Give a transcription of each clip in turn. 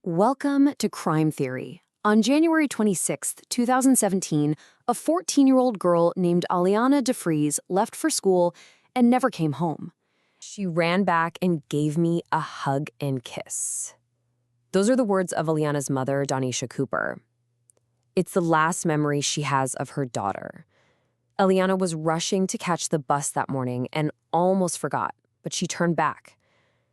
Welcome to Crime Theory. On January 26, 2017, a 14-year-old girl named Alianna DeFreeze left for school and never came home. She ran back and gave me a hug and kiss. Those are the words of Alianna's mother, Donisha Cooper. It's the last memory she has of her daughter. Alianna was rushing to catch the bus that morning and almost forgot, but she turned back.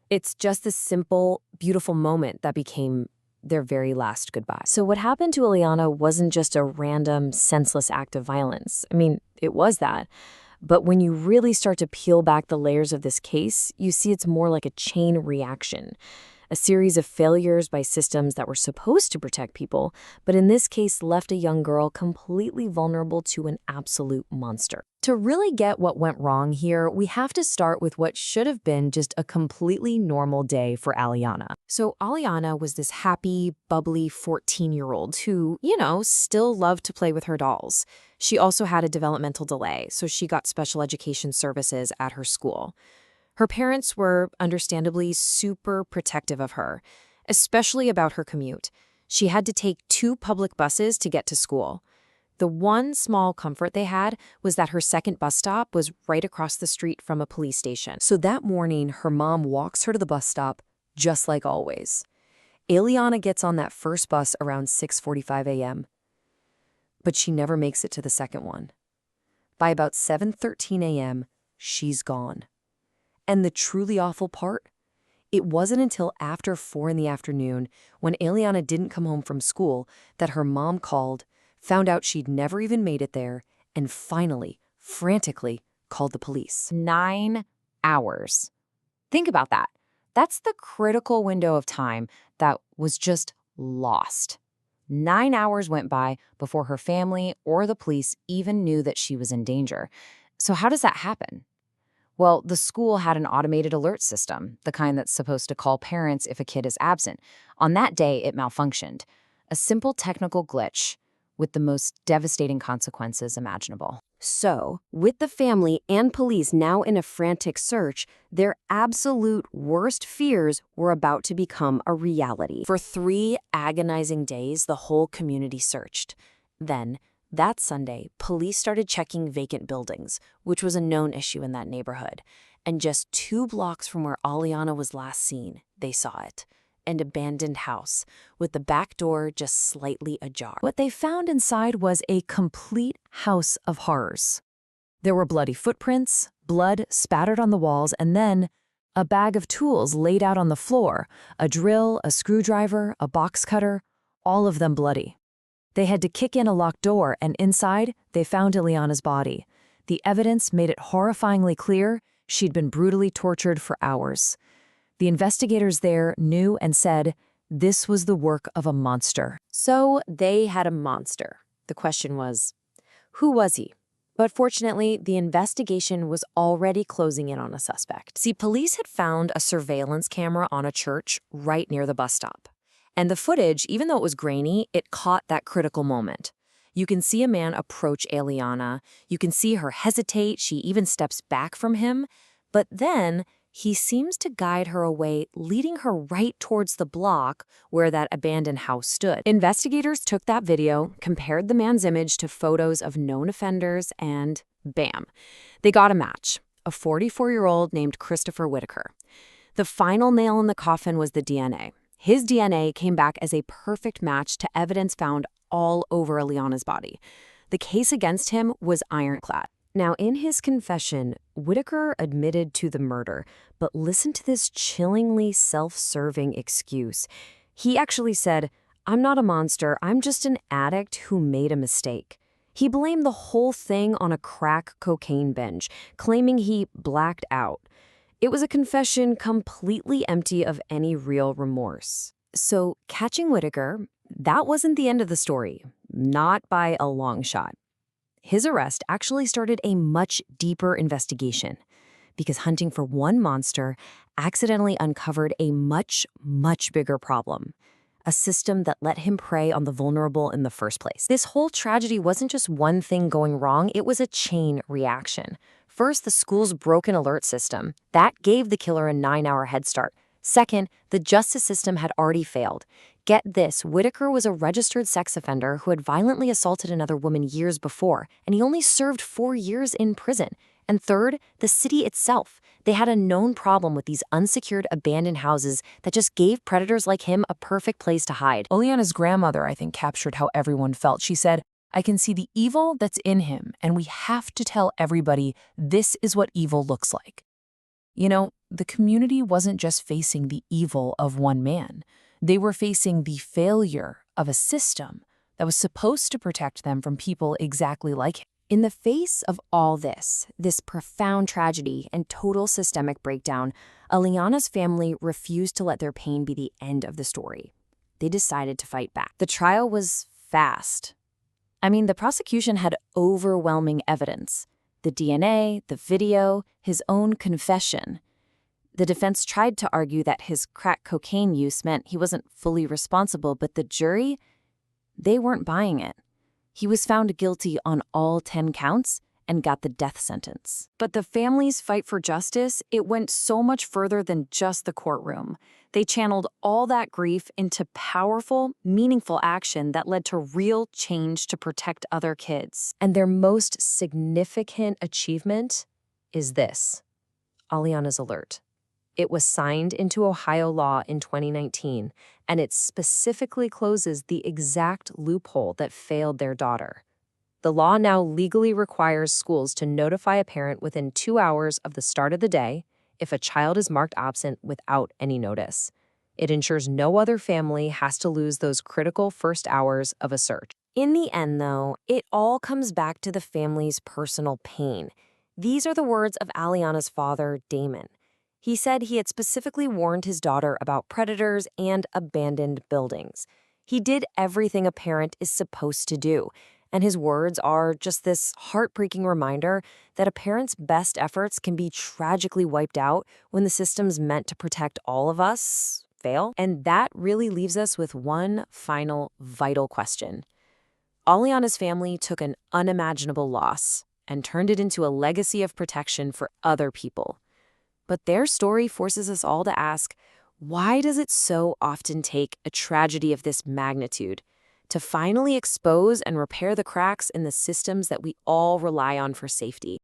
It's just this simple, beautiful moment that became their very last goodbye. So what happened to Alianna wasn't just a random, senseless act of violence. I mean, it was that. But when you really start to peel back the layers of this case, you see it's more like a chain reaction. A series of failures by systems that were supposed to protect people, but in this case left a young girl completely vulnerable to an absolute monster. To really get what went wrong here, we have to start with what should have been just a completely normal day for Alianna. So Alianna was this happy, bubbly 14-year-old who, still loved to play with her dolls. She also had a developmental delay, so she got special education services at her school. Her parents were understandably super protective of her, especially about her commute. She had to take 2 public buses to get to school. The one small comfort they had was that her second bus stop was right across the street from a police station. So that morning, her mom walks her to the bus stop, just like always. Alianna gets on that first bus around 6:45 a.m., but she never makes it to the second one. By about 7:13 a.m., she's gone. And the truly awful part? It wasn't until after 4 in the afternoon, when Alianna didn't come home from school, that her mom called, found out she'd never even made it there, and finally, frantically, called the police. 9 hours. Think about that. That's the critical window of time that was just lost. 9 hours went by before her family or the police even knew that she was in danger. So how does that happen? Well, the school had an automated alert system, the kind that's supposed to call parents if a kid is absent. On that day, it malfunctioned. A simple technical glitch with the most devastating consequences imaginable. So, with the family and police now in a frantic search, their absolute worst fears were about to become a reality. For 3 agonizing days, the whole community searched. Then, that Sunday, police started checking vacant buildings, which was a known issue in that neighborhood. And just 2 blocks from where Alianna was last seen, they saw it. An abandoned house, with the back door just slightly ajar. What they found inside was a complete house of horrors. There were bloody footprints, blood spattered on the walls, and then a bag of tools laid out on the floor, a drill, a screwdriver, a box cutter, all of them bloody. They had to kick in a locked door, and inside, they found Alianna's body. The evidence made it horrifyingly clear she'd been brutally tortured for hours. The investigators there knew and said this was the work of a monster. So they had a monster. The question was, who was he? But fortunately, the investigation was already closing in on a suspect. See, police had found a surveillance camera on a church right near the bus stop. And the footage, even though it was grainy, it caught that critical moment. You can see a man approach Alianna. You can see her hesitate. She even steps back from him. But then he seems to guide her away, leading her right towards the block where that abandoned house stood. Investigators took that video, compared the man's image to photos of known offenders, and bam, they got a match. A 44-year-old named Christopher Whitaker. The final nail in the coffin was the DNA. His DNA came back as a perfect match to evidence found all over Alianna's body. The case against him was ironclad. Now, in his confession, Whitaker admitted to the murder, but listen to this chillingly self-serving excuse. He actually said, "I'm not a monster, I'm just an addict who made a mistake." He blamed the whole thing on a crack cocaine binge, claiming he blacked out. It was a confession completely empty of any real remorse. So, catching Whitaker, that wasn't the end of the story, not by a long shot. His arrest actually started a much deeper investigation, because hunting for one monster accidentally uncovered a much, much bigger problem. A system that let him prey on the vulnerable in the first place. This whole tragedy wasn't just one thing going wrong, it was a chain reaction. First, the school's broken alert system. That gave the killer a 9-hour head start. Second, the justice system had already failed. Get this, Whitaker was a registered sex offender who had violently assaulted another woman years before, and he only served 4 years in prison. And third, the city itself. They had a known problem with these unsecured abandoned houses that just gave predators like him a perfect place to hide. Alianna's grandmother, I think, captured how everyone felt. She said, "I can see the evil that's in him, and we have to tell everybody this is what evil looks like." You know, the community wasn't just facing the evil of one man. They were facing the failure of a system that was supposed to protect them from people exactly like him. In the face of all this profound tragedy and total systemic breakdown, Alianna's family refused to let their pain be the end of the story. They decided to fight back. The trial was fast. I mean, the prosecution had overwhelming evidence. The DNA, the video, his own confession. The defense tried to argue that his crack cocaine use meant he wasn't fully responsible, but the jury, they weren't buying it. He was found guilty on all 10 counts and got the death sentence. But the family's fight for justice, it went so much further than just the courtroom. They channeled all that grief into powerful, meaningful action that led to real change to protect other kids. And their most significant achievement is this: Alianna's alert. It was signed into Ohio law in 2019, and it specifically closes the exact loophole that failed their daughter. The law now legally requires schools to notify a parent within 2 hours of the start of the day if a child is marked absent without any notice. It ensures no other family has to lose those critical first hours of a search. In the end, though, it all comes back to the family's personal pain. These are the words of Alianna's father, Damon. He said he had specifically warned his daughter about predators and abandoned buildings. He did everything a parent is supposed to do, and his words are just this heartbreaking reminder that a parent's best efforts can be tragically wiped out when the systems meant to protect all of us fail. And that really leaves us with one final vital question. Alianna's family took an unimaginable loss and turned it into a legacy of protection for other people. But their story forces us all to ask, why does it so often take a tragedy of this magnitude to finally expose and repair the cracks in the systems that we all rely on for safety?